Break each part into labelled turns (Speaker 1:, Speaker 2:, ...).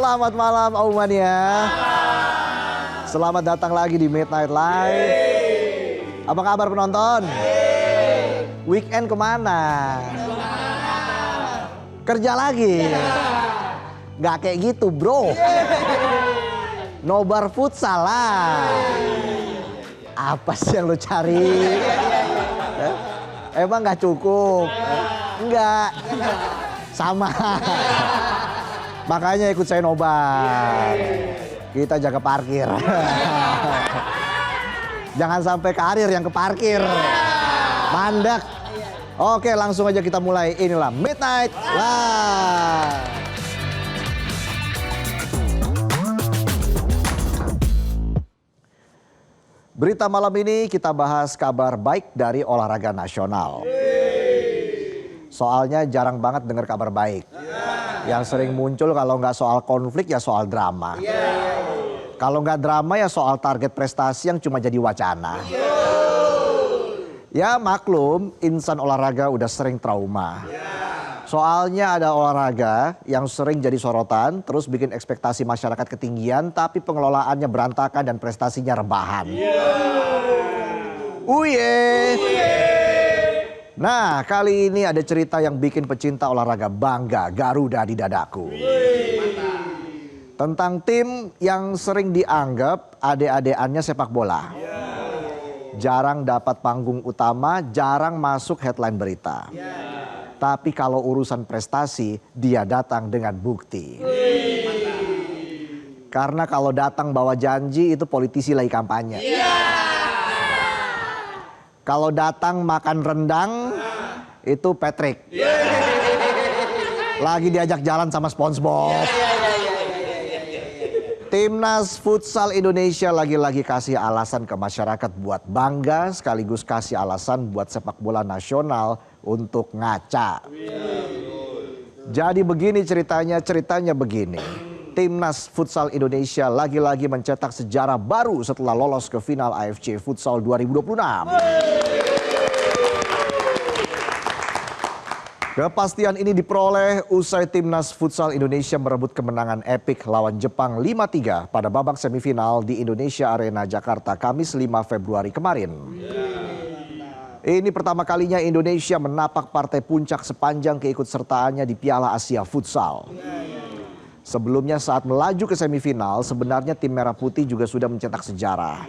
Speaker 1: Selamat malam Aumania. Selamat datang lagi di Midnight Live. Apa kabar penonton? Weekend kemana? Kerja lagi? Gak kayak gitu bro. Nobar futsal lah. Apa sih yang lu cari? Emang gak cukup? Enggak. Sama. Makanya ikut saya nobar. Kita jaga parkir. Jangan sampai karir yang ke parkir. Mandek. Oke, langsung aja kita mulai. Inilah Midnight Live. Berita malam ini kita bahas kabar baik dari olahraga nasional. Soalnya jarang banget dengar kabar baik. Yang sering muncul kalau nggak soal konflik ya soal drama. Kalau nggak drama ya soal target prestasi yang cuma jadi wacana. Ya maklum, insan olahraga udah sering trauma. Soalnya ada olahraga yang sering jadi sorotan, terus bikin ekspektasi masyarakat ketinggian, tapi pengelolaannya berantakan dan prestasinya rebahan. Nah, kali ini ada cerita yang bikin pecinta olahraga bangga, Garuda di dadaku. Tentang tim yang sering dianggap adik-adikannya sepak bola. Jarang dapat panggung utama, jarang masuk headline berita. Tapi kalau urusan prestasi, dia datang dengan bukti. Karena kalau datang bawa janji itu politisi lagi kampanye. Kalau datang makan rendang, itu Patrick. Lagi diajak jalan sama SpongeBob. Timnas Futsal Indonesia lagi-lagi kasih alasan ke masyarakat buat bangga, sekaligus kasih alasan buat sepak bola nasional untuk ngaca. Jadi begini ceritanya begini. Timnas Futsal Indonesia lagi-lagi mencetak sejarah baru setelah lolos ke final AFC Futsal 2026. Kepastian ini diperoleh usai Timnas Futsal Indonesia merebut kemenangan epik lawan Jepang 5-3 pada babak semifinal di Indonesia Arena Jakarta Kamis 5 Februari kemarin. Ini pertama kalinya Indonesia menapak partai puncak sepanjang keikutsertaannya di Piala Asia Futsal. Sebelumnya saat melaju ke semifinal, sebenarnya tim Merah Putih juga sudah mencetak sejarah.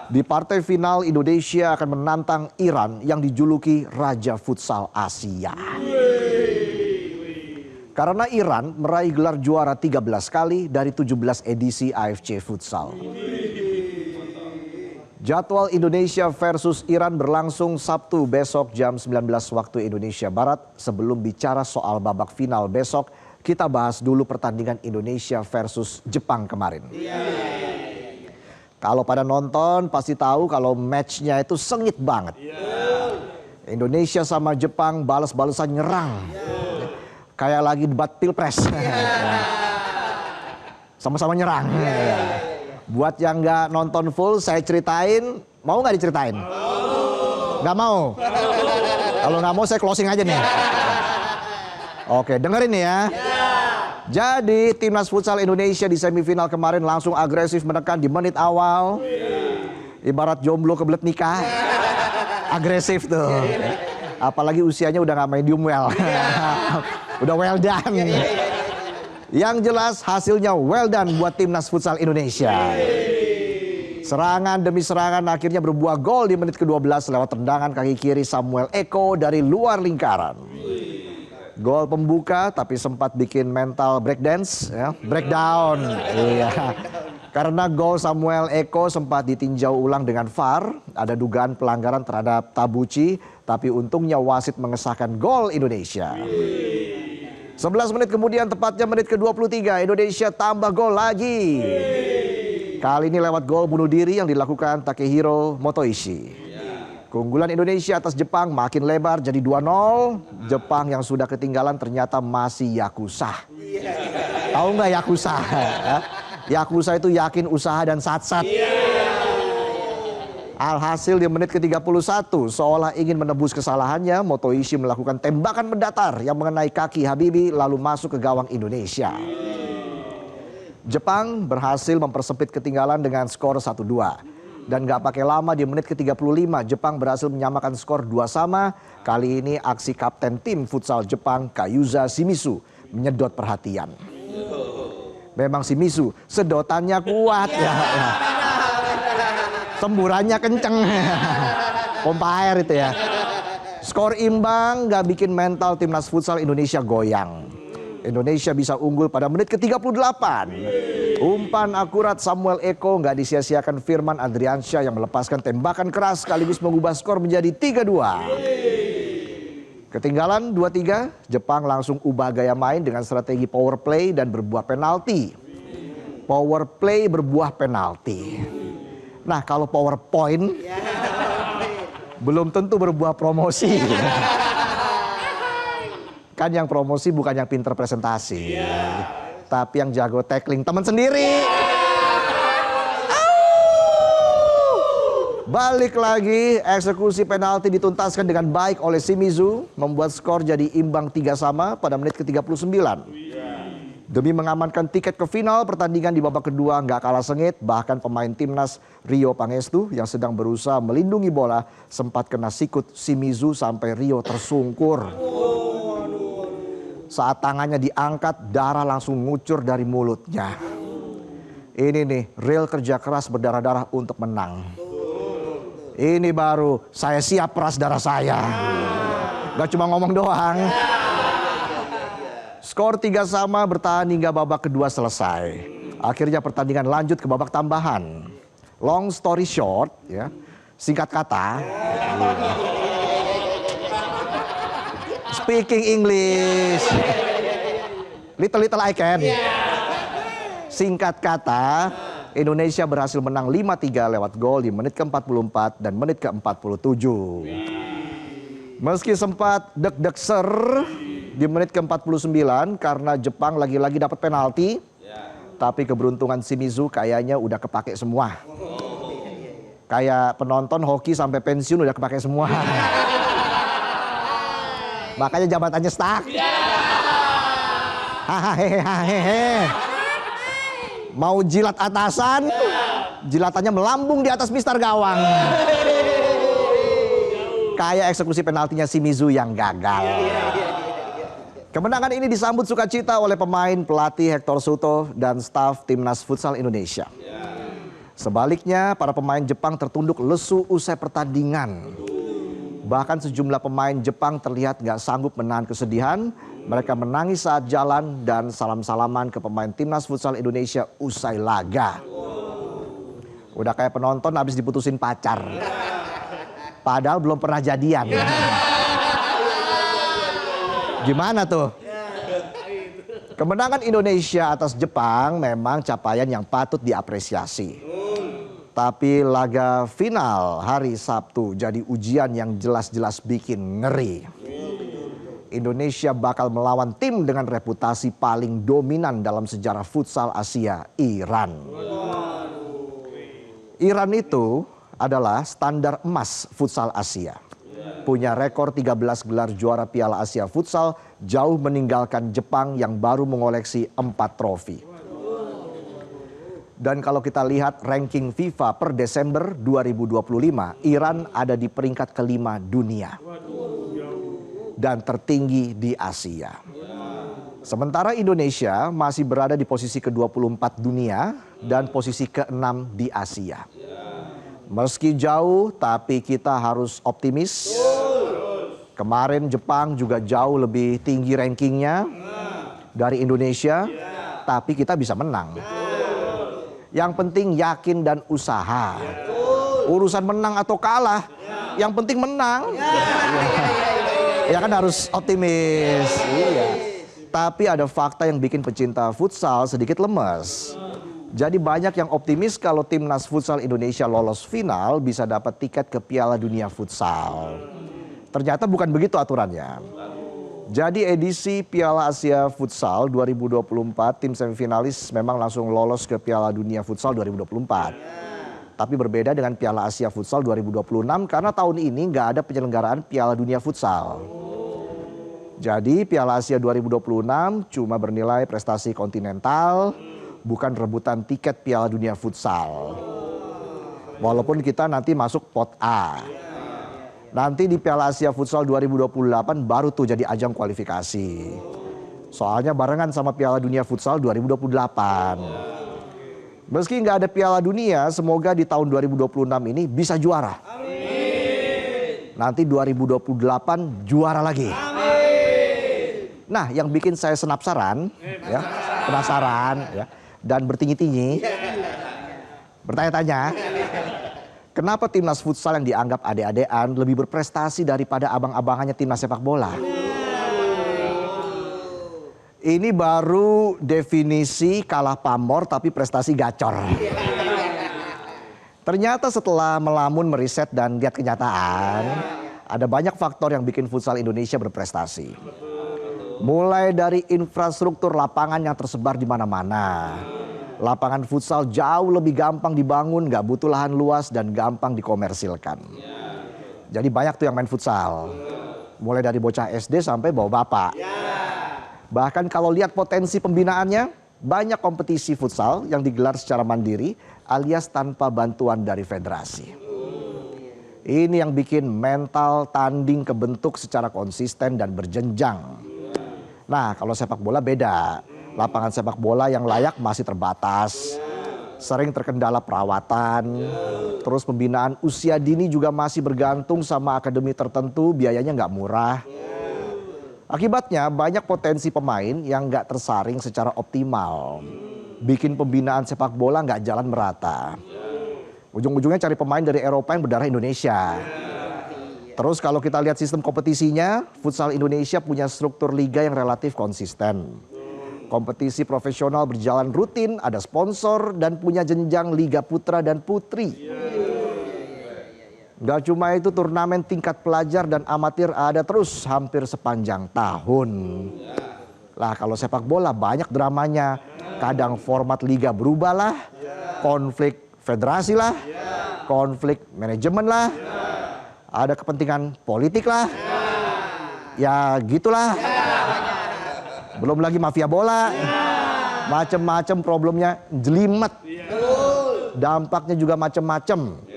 Speaker 1: Di partai final Indonesia akan menantang Iran yang dijuluki Raja Futsal Asia. Karena Iran meraih gelar juara 13 kali dari 17 edisi AFC Futsal. Jadwal Indonesia versus Iran berlangsung Sabtu besok jam 19 waktu Indonesia Barat. Sebelum bicara soal babak final besok, kita bahas dulu pertandingan Indonesia versus Jepang kemarin. Kalau pada nonton pasti tahu kalau matchnya itu sengit banget. Indonesia sama Jepang balas-balasan nyerang. Kayak lagi debat pilpres. Sama-sama nyerang. Buat yang nggak nonton full saya ceritain, mau nggak diceritain? Nggak mau? Kalau nggak mau saya closing aja nih. Oke, dengerin nih ya. Jadi Timnas Futsal Indonesia di semifinal kemarin langsung agresif menekan di menit awal. Ibarat jomblo kebelet nikah. Agresif tuh. Apalagi usianya udah gak medium well. Udah well done. Yang jelas hasilnya well done buat Timnas Futsal Indonesia. Serangan demi serangan akhirnya berbuah gol di menit ke-12 lewat tendangan kaki kiri Samuel Eko dari luar lingkaran. Gol pembuka tapi sempat bikin mental breakdance, ya, breakdown. Iya. Karena gol Samuel Eko sempat ditinjau ulang dengan VAR, ada dugaan pelanggaran terhadap Tabuchi, tapi untungnya wasit mengesahkan gol Indonesia. 11 menit kemudian tepatnya menit ke-23 Indonesia tambah gol lagi. Kali ini lewat gol bunuh diri yang dilakukan Takehiro Motoishi. Keunggulan Indonesia atas Jepang makin lebar jadi 2-0. Jepang yang sudah ketinggalan ternyata masih Yakuza. Tahu nggak Yakuza? Yakuza itu yakin usaha dan sat-sat. Alhasil di menit ke-31 seolah ingin menebus kesalahannya, Motoishi melakukan tembakan mendatar yang mengenai kaki Habibie lalu masuk ke gawang Indonesia. Jepang berhasil mempersempit ketinggalan dengan skor 1-2. Dan gak pakai lama di menit ke-35 Jepang berhasil menyamakan skor 2-2. Kali ini aksi kapten tim futsal Jepang Kayuza Shimizu menyedot perhatian. Memang Shimizu sedotannya kuat ya. Semburannya kenceng. Pompa air itu ya. Skor imbang gak bikin mental timnas futsal Indonesia goyang. Indonesia bisa unggul pada menit ke-38. Umpan akurat Samuel Eko nggak disia-siakan Firman Adriansyah yang melepaskan tembakan keras sekaligus mengubah skor menjadi 3-2. Ketinggalan 2-3, Jepang langsung ubah gaya main dengan strategi power play dan berbuah penalti. Power play berbuah penalti. Nah, kalau PowerPoint belum tentu berbuah promosi. Kan yang promosi bukan yang pinter presentasi, tapi yang jago tackling teman sendiri. Balik lagi, eksekusi penalti dituntaskan dengan baik oleh Shimizu, membuat skor jadi imbang 3-3 pada menit ke-39. Demi mengamankan tiket ke final, pertandingan di babak kedua nggak kalah sengit. Bahkan pemain timnas Rio Pangestu yang sedang berusaha melindungi bola sempat kena sikut Shimizu sampai Rio tersungkur. Saat tangannya diangkat, darah langsung ngucur dari mulutnya. Ini nih, real kerja keras berdarah-darah untuk menang. Ini baru saya siap peras darah saya. Gak cuma ngomong doang. Skor 3-3 bertahan hingga babak kedua selesai. Akhirnya pertandingan lanjut ke babak tambahan. Long story short, ya, singkat kata. Speaking English, little I can. Singkat kata, Indonesia berhasil menang 5-3 lewat gol di menit ke-44 dan menit ke-47. Meski sempat deg-deg ser di menit ke-49 karena Jepang lagi-lagi dapat penalti, tapi keberuntungan Shimizu kayaknya udah kepake semua. Kayak penonton hoki sampai pensiun udah kepake semua. Makanya jabatannya stuck. Hahaha. Mau jilat atasan, jilatannya melambung di atas mistar gawang. Kayak eksekusi penaltinya Shimizu yang gagal. Kemenangan ini disambut sukacita oleh pemain, pelatih Hector Suto dan staf timnas futsal Indonesia. Sebaliknya, para pemain Jepang tertunduk lesu usai pertandingan. Bahkan sejumlah pemain Jepang terlihat gak sanggup menahan kesedihan. Mereka menangis saat jalan dan salam-salaman ke pemain timnas futsal Indonesia usai laga. Udah kayak penonton habis diputusin pacar. Padahal belum pernah jadian. Gimana tuh? Kemenangan Indonesia atas Jepang memang capaian yang patut diapresiasi. Tapi laga final hari Sabtu jadi ujian yang jelas-jelas bikin ngeri. Indonesia bakal melawan tim dengan reputasi paling dominan dalam sejarah futsal Asia, Iran. Iran itu adalah standar emas futsal Asia. Punya rekor 13 gelar juara Piala Asia Futsal, jauh meninggalkan Jepang yang baru mengoleksi 4 trofi. Dan kalau kita lihat ranking FIFA per Desember 2025, Iran ada di peringkat kelima dunia. Dan tertinggi di Asia. Sementara Indonesia masih berada di posisi ke-24 dunia dan posisi ke-6 di Asia. Meski jauh, tapi kita harus optimis. Kemarin Jepang juga jauh lebih tinggi rankingnya dari Indonesia, tapi kita bisa menang. Yang penting yakin dan usaha. Urusan menang atau kalah, yang penting menang. Ya kan harus optimis. Iya. Tapi ada fakta yang bikin pecinta futsal sedikit lemes. Jadi banyak yang optimis kalau timnas futsal Indonesia lolos final bisa dapat tiket ke Piala Dunia Futsal. Ternyata bukan begitu aturannya. Jadi edisi Piala Asia Futsal 2024 tim semifinalis memang langsung lolos ke Piala Dunia Futsal 2024. Tapi berbeda dengan Piala Asia Futsal 2026 karena tahun ini nggak ada penyelenggaraan Piala Dunia Futsal. Jadi Piala Asia 2026 cuma bernilai prestasi kontinental, bukan rebutan tiket Piala Dunia Futsal. Walaupun kita nanti masuk pot A. Nanti di Piala Asia Futsal 2028 baru tuh jadi ajang kualifikasi. Soalnya barengan sama Piala Dunia Futsal 2028. Meski nggak ada Piala Dunia, semoga di tahun 2026 ini bisa juara. Nanti 2028 juara lagi. Nah, yang bikin saya penasaran, dan bertinggi-tinggi, bertanya-tanya, kenapa timnas futsal yang dianggap ade-adean lebih berprestasi daripada abang-abangannya timnas sepak bola? Ini baru definisi kalah pamor tapi prestasi gacor. Ternyata setelah melamun, meriset dan lihat kenyataan, ada banyak faktor yang bikin futsal Indonesia berprestasi. Mulai dari infrastruktur lapangan yang tersebar di mana-mana. Lapangan futsal jauh lebih gampang dibangun, gak butuh lahan luas dan gampang dikomersilkan. Jadi banyak tuh yang main futsal. Mulai dari bocah SD sampai bawa bapak. Bahkan kalau lihat potensi pembinaannya, banyak kompetisi futsal yang digelar secara mandiri alias tanpa bantuan dari federasi. Ini yang bikin mental tanding kebentuk secara konsisten dan berjenjang. Nah, kalau sepak bola beda. Lapangan sepak bola yang layak masih terbatas. Sering terkendala perawatan. Terus pembinaan usia dini juga masih bergantung sama akademi tertentu, biayanya nggak murah. Akibatnya banyak potensi pemain yang nggak tersaring secara optimal. Bikin pembinaan sepak bola nggak jalan merata. Ujung-ujungnya cari pemain dari Eropa yang berdarah Indonesia. Terus kalau kita lihat sistem kompetisinya, futsal Indonesia punya struktur liga yang relatif konsisten. Kompetisi profesional berjalan rutin, ada sponsor dan punya jenjang liga putra dan putri. Gak cuma itu, turnamen tingkat pelajar dan amatir ada terus hampir sepanjang tahun. Lah kalau sepak bola banyak dramanya. Kadang format liga berubah lah, konflik federasi lah, konflik manajemen lah. Ada kepentingan politik lah, ya gitulah. Belum lagi mafia bola, macem-macem problemnya jelimet. Dampaknya juga macem-macem.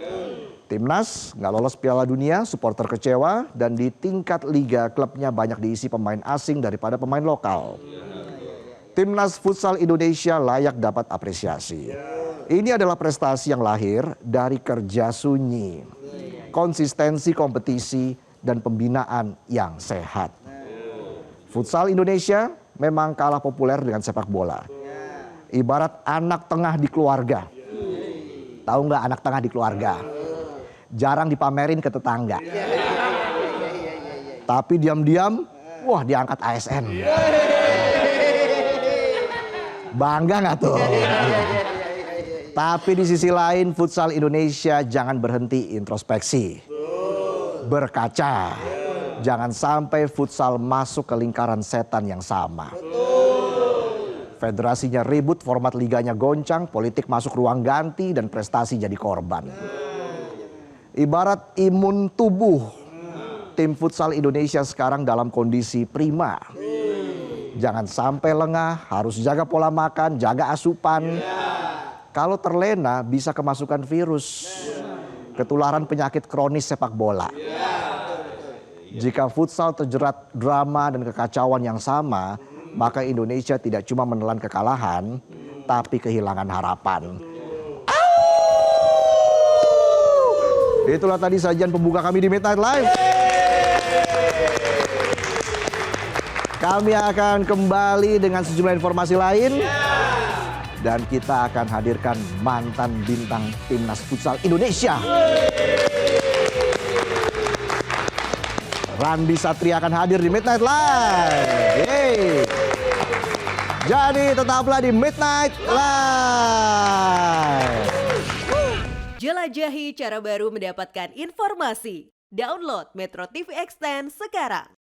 Speaker 1: Timnas nggak lolos Piala Dunia, supporter kecewa, dan di tingkat liga klubnya banyak diisi pemain asing daripada pemain lokal. Timnas futsal Indonesia layak dapat apresiasi. Ini adalah prestasi yang lahir dari kerja sunyi, konsistensi kompetisi, dan pembinaan yang sehat. Futsal Indonesia memang kalah populer dengan sepak bola. Ibarat anak tengah di keluarga. Tahu nggak anak tengah di keluarga? Jarang dipamerin ke tetangga. Tapi diam-diam, wah diangkat ASN. Bangga nggak tuh? Tapi di sisi lain futsal Indonesia jangan berhenti introspeksi. Berkaca. Jangan sampai futsal masuk ke lingkaran setan yang sama. Federasinya ribut, format liganya goncang, politik masuk ruang ganti dan prestasi jadi korban. Ibarat imun tubuh, tim futsal Indonesia sekarang dalam kondisi prima. Jangan sampai lengah, harus jaga pola makan, jaga asupan. Kalau terlena bisa kemasukan virus, ketularan penyakit kronis sepak bola. Jika futsal terjerat drama dan kekacauan yang sama, maka Indonesia tidak cuma menelan kekalahan, tapi kehilangan harapan. Itulah tadi sajian pembuka kami di Midnight Live. Kami akan kembali dengan sejumlah informasi lain. Dan kita akan hadirkan mantan bintang timnas futsal Indonesia. Randi Satria akan hadir di Midnight Live. Yeay. Jadi tetaplah di Midnight Live.
Speaker 2: Jelajahi cara baru mendapatkan informasi. Download Metro TV Extend sekarang.